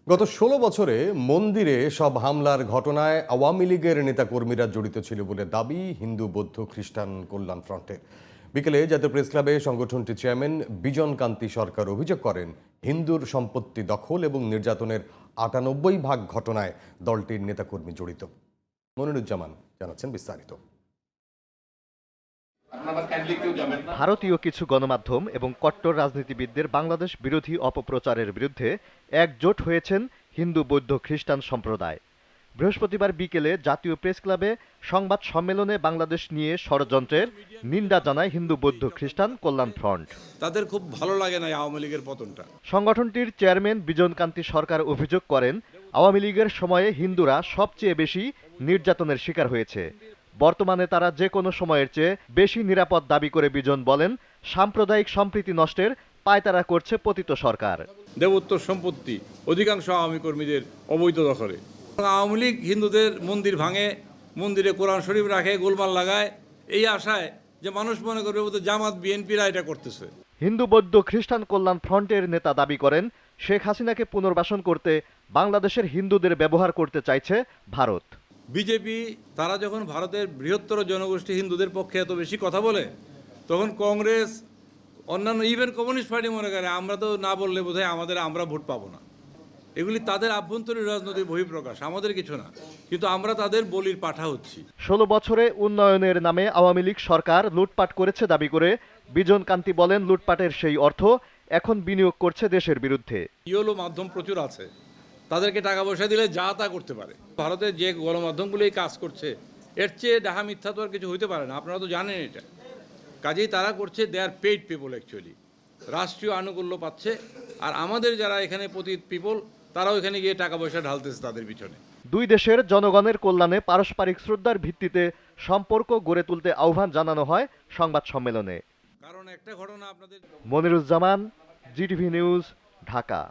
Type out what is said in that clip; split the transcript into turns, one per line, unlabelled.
গত ১৬ বছরে মন্দিরে সব হামলার ঘটনায় আওয়ামী লীগের নেতাকর্মীরা জড়িত ছিল বলে দাবি হিন্দু বৌদ্ধ খ্রিস্টান কল্যাণ ফ্রন্টের। বিকেলে জাতীয় প্রেস ক্লাবে সংগঠনটির চেয়ারম্যান বিজন কান্তি সরকার অভিযোগ করেন, হিন্দুর সম্পত্তি দখল এবং নির্যাতনের ৯৮% ঘটনায় দলটির নেতাকর্মী জড়িত। মনিরুজ্জামান জানাচ্ছেন বিস্তারিত।
ভারতীয় কিছু গণমাধ্যম এবং কট্টর রাজনীতিবিদদের বাংলাদেশ বিরোধী অপপ্রচারের বিরুদ্ধে একজোট হয়েছেন হিন্দু বৌদ্ধ খ্রিস্টান সম্প্রদায়। বৃহস্পতিবার বিকেলে জাতীয় প্রেস ক্লাবে সংবাদ সম্মেলনে বাংলাদেশ নিয়ে ষড়যন্ত্রের নিন্দা জানায় হিন্দু বৌদ্ধ খ্রিস্টান কল্যাণ ফ্রন্ট।
তাদের খুব ভালো লাগে না আওয়ামী লীগের পতনটা।
সংগঠনটির চেয়ারম্যান বিজন কান্তি সরকার অভিযোগ করেন, আওয়ামী লীগের সময়ে হিন্দুরা সবচেয়ে বেশি নির্যাতনের শিকার হয়েছে। বর্তমানে তারা যে কোনো সময়ের চেয়ে বেশি নিরাপদ দাবি করে বিজন বলেন, সাম্প্রদায়িক সম্প্রীতি নষ্টের পায়তারা করছে পতিত সরকার।
দেবোত্তর সম্পত্তি অধিকাংশ আওয়ামী কর্মীদের অবৈধ দখলে। আওয়ামী লীগ হিন্দুদের মন্দির ভাঙে, মন্দিরে কোরআন শরীফ রাখে, গোলমাল লাগায়, এই আশায় যে মানুষ মনে করবে বোধহয় জামাত বিএনপিরা এটা করতেছে।
হিন্দু বৌদ্ধ খ্রিস্টান কল্যাণ ফ্রন্টের নেতা দাবি করেন, শেখ হাসিনাকে পুনর্বাসন করতে বাংলাদেশের হিন্দুদের ব্যবহার করতে চাইছে ভারত।
বিজেপি তারা যখন ভারতের বৃহত্তর জনগোষ্ঠী হিন্দুদের পক্ষে এত বেশি কথা বলে, তখন কংগ্রেস অন্যান্য ইভেন কমিউনিস্ট পার্টি মনে করে আমরা তো না বললে বোধহয় আমরা ভোট পাবো না। এগুলি তাদের আভ্যন্তরীণ রাজনৈতিক বহিঃপ্রকাশ, আমাদের কিছু না, কিন্তু আমরা তাদের বলির পাঠা হচ্ছি।
১৬ বছরে উন্নয়নের নামে আওয়ামী লীগ সরকার লুটপাট করেছে দাবি করে বিজন কান্তি বলেন, লুটপাটের সেই অর্থ এখন বিনিয়োগ করছে দেশের বিরুদ্ধে।
ইয়েলো মাধ্যম প্রচুর আছে, তাদেরকে টাকা পয়সা দিলে যা তা করতে পারে। ভারতের যে গণমাধ্যমগুলো এই কাজ করছে, এর চেয়ে ডাহা মিথ্যা তো আর কিছু হইতে পারে না, আপনারা তো জানেন এটা। কাজেই তারা করছে দে আর পেইড পিপল, অ্যাকচুয়ালি রাষ্ট্রীয় আনুকূল্য পাচ্ছে, আর আমাদের যারা এখানে পতিত পিপল তারাও এখানে গিয়ে টাকা পয়সা ঢালতেছে তাদের পিছনে।
দুই দেশের জনগণের কল্যাণে পারস্পরিক শ্রদ্ধার ভিত্তিতে সম্পর্ক গড়ে তুলতে আহ্বান জানানো হয় সংবাদ সম্মেলনে।
কারণ একটা ঘটনা আপনাদের।
Moniruzzaman, GTV news, Dhaka.